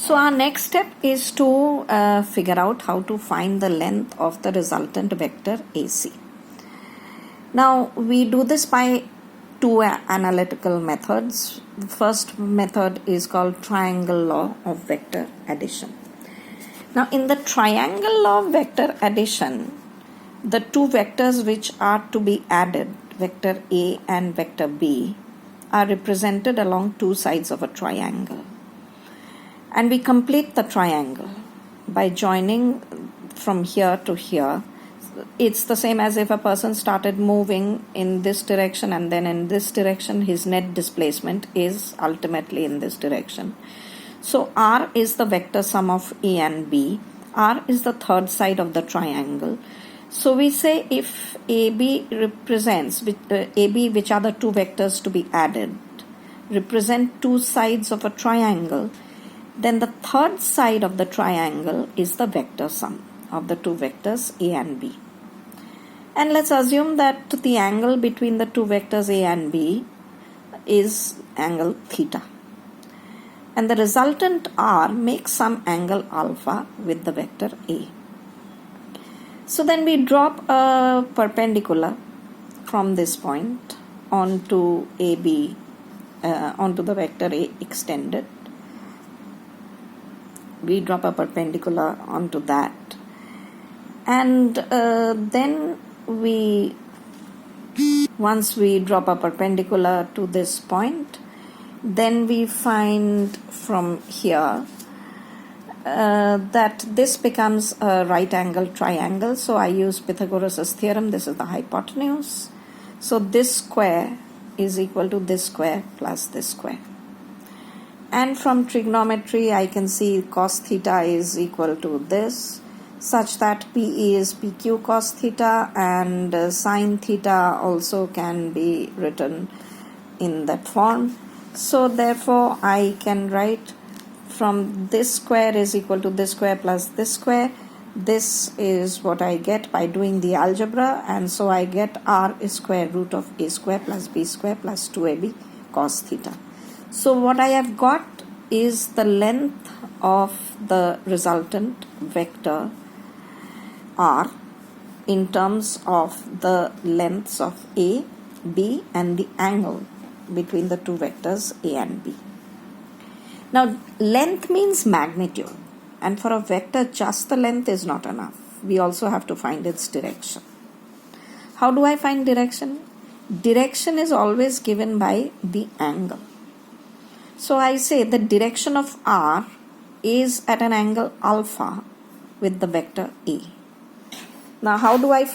So our next step is to figure out how to find the length of the resultant vector AC. Now we do this by two analytical methods. The first method is called triangle law of vector addition. Now in the triangle law of vector addition, the two vectors which are to be added, vector A and vector B, are represented along two sides of a triangle. And we complete the triangle by joining from here to here. It's the same as if a person started moving in this direction and then in this direction, his net displacement is ultimately in this direction. So R is the vector sum of A and B. R is the third side of the triangle. So we say if AB represents, AB, which are the two vectors to be added, represent two sides of a triangle, then the third side of the triangle is the vector sum of the two vectors A and B. And let's assume that the angle between the two vectors A and B is angle theta. And the resultant R makes some angle alpha with the vector A. So then we drop a perpendicular from this point onto AB, onto the vector A extended. We drop a perpendicular onto that. And then once we drop a perpendicular to this point, then we find from here that this becomes a right angle triangle. So I use Pythagoras' theorem. This is the hypotenuse. So this square is equal to this square plus this square. And from trigonometry, I can see cos theta is equal to this, such that PE is PQ cos theta, and sin theta also can be written in that form. So therefore, I can write from this square is equal to this square plus this square. This is what I get by doing the algebra, and so I get R is square root of A square plus B square plus 2AB cos theta. So what I have got is the length of the resultant vector R in terms of the lengths of A, B, and the angle between the two vectors A and B. Now length means magnitude, and for a vector just the length is not enough. We also have to find its direction. How do I find direction? Direction is always given by the angle. So I say the direction of R is at an angle alpha with the vector A. Now how do I